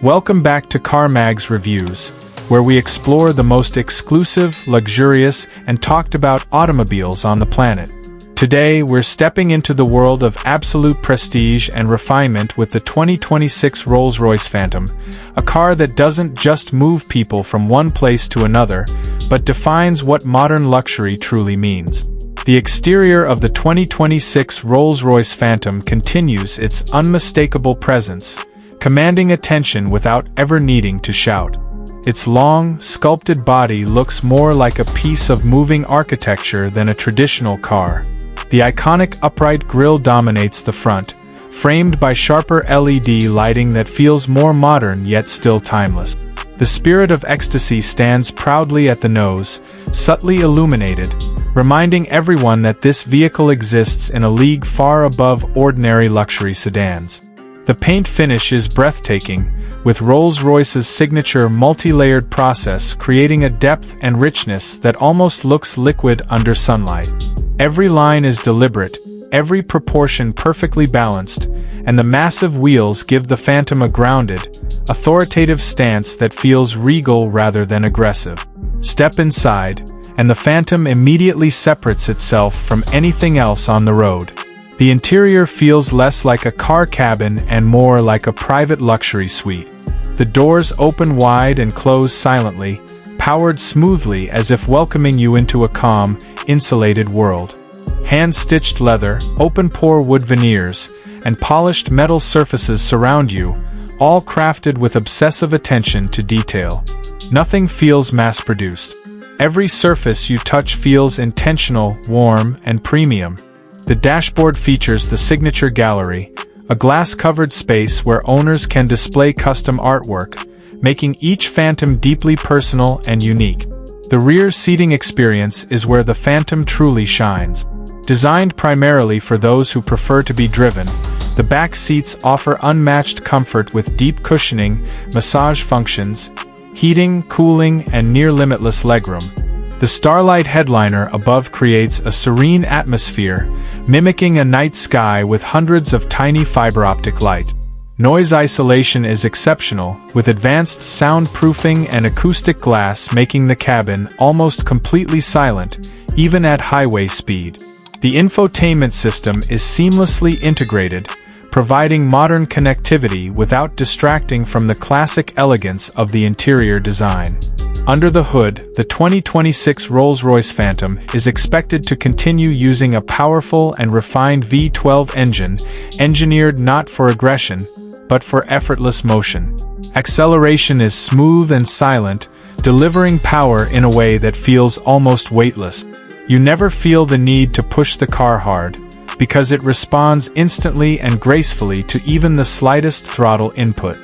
Welcome back to CarMag's Reviews, where we explore the most exclusive, luxurious, and talked about automobiles on the planet. Today, we're stepping into the world of absolute prestige and refinement with the 2026 Rolls Royce Phantom, a car that doesn't just move people from one place to another, but defines what modern luxury truly means. The exterior of the 2026 Rolls Royce Phantom continues its unmistakable presence, commanding attention without ever needing to shout. Its long, sculpted body looks more like a piece of moving architecture than a traditional car. The iconic upright grille dominates the front, framed by sharper LED lighting that feels more modern yet still timeless. The Spirit of Ecstasy stands proudly at the nose, subtly illuminated, reminding everyone that this vehicle exists in a league far above ordinary luxury sedans. The paint finish is breathtaking, with Rolls-Royce's signature multi-layered process creating a depth and richness that almost looks liquid under sunlight. Every line is deliberate, every proportion perfectly balanced, and the massive wheels give the Phantom a grounded, authoritative stance that feels regal rather than aggressive. Step inside, and the Phantom immediately separates itself from anything else on the road. The interior feels less like a car cabin and more like a private luxury suite. The doors open wide and close silently, powered smoothly as if welcoming you into a calm, insulated world. Hand-stitched leather, open-pore wood veneers, and polished metal surfaces surround you, all crafted with obsessive attention to detail. Nothing feels mass-produced. Every surface you touch feels intentional, warm, and premium. The dashboard features the signature gallery, a glass-covered space where owners can display custom artwork, making each Phantom deeply personal and unique. The rear seating experience is where the Phantom truly shines. Designed primarily for those who prefer to be driven, the back seats offer unmatched comfort with deep cushioning, massage functions, heating, cooling, and near-limitless legroom. The Starlight headliner above creates a serene atmosphere, mimicking a night sky with hundreds of tiny fiber optic light. Noise isolation is exceptional, with advanced soundproofing and acoustic glass making the cabin almost completely silent, even at highway speed. The infotainment system is seamlessly integrated, providing modern connectivity without distracting from the classic elegance of the interior design. Under the hood, the 2026 Rolls Royce Phantom is expected to continue using a powerful and refined V12 engine, engineered not for aggression, but for effortless motion. Acceleration is smooth and silent, delivering power in a way that feels almost weightless. You never feel the need to push the car hard, because it responds instantly and gracefully to even the slightest throttle input.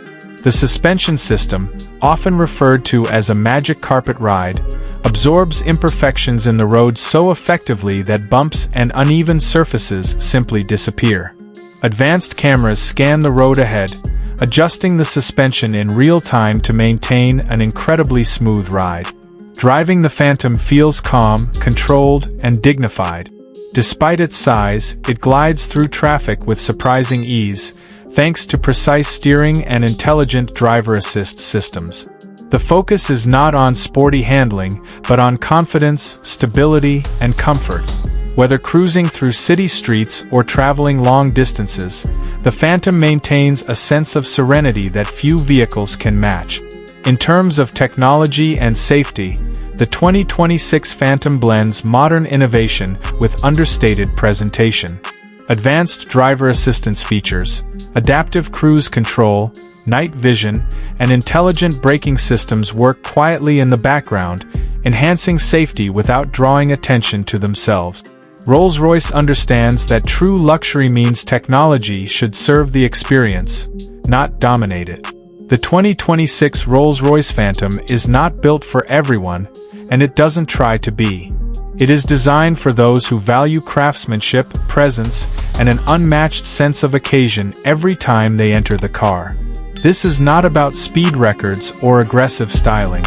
The suspension system, often referred to as a magic carpet ride, absorbs imperfections in the road so effectively that bumps and uneven surfaces simply disappear. Advanced cameras scan the road ahead, adjusting the suspension in real time to maintain an incredibly smooth ride. Driving the Phantom feels calm, controlled, and dignified. Despite its size, it glides through traffic with surprising ease, thanks to precise steering and intelligent driver assist systems. The focus is not on sporty handling, but on confidence, stability, and comfort. Whether cruising through city streets or traveling long distances, the Phantom maintains a sense of serenity that few vehicles can match. In terms of technology and safety, the 2026 Phantom blends modern innovation with understated presentation. Advanced driver assistance features, adaptive cruise control, night vision, and intelligent braking systems work quietly in the background, enhancing safety without drawing attention to themselves. Rolls-Royce understands that true luxury means technology should serve the experience, not dominate it. The 2026 Rolls-Royce Phantom is not built for everyone, and it doesn't try to be. It is designed for those who value craftsmanship, presence, and an unmatched sense of occasion every time they enter the car. This is not about speed records or aggressive styling.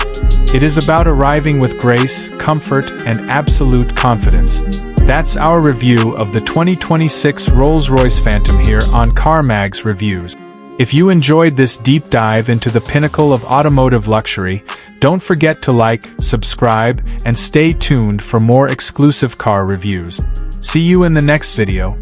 It is about arriving with grace, comfort, and absolute confidence. That's our review of the 2026 Rolls Royce Phantom here on CarMag's Reviews. If you enjoyed this deep dive into the pinnacle of automotive luxury, don't forget to like, subscribe, and stay tuned for more exclusive car reviews. See you in the next video.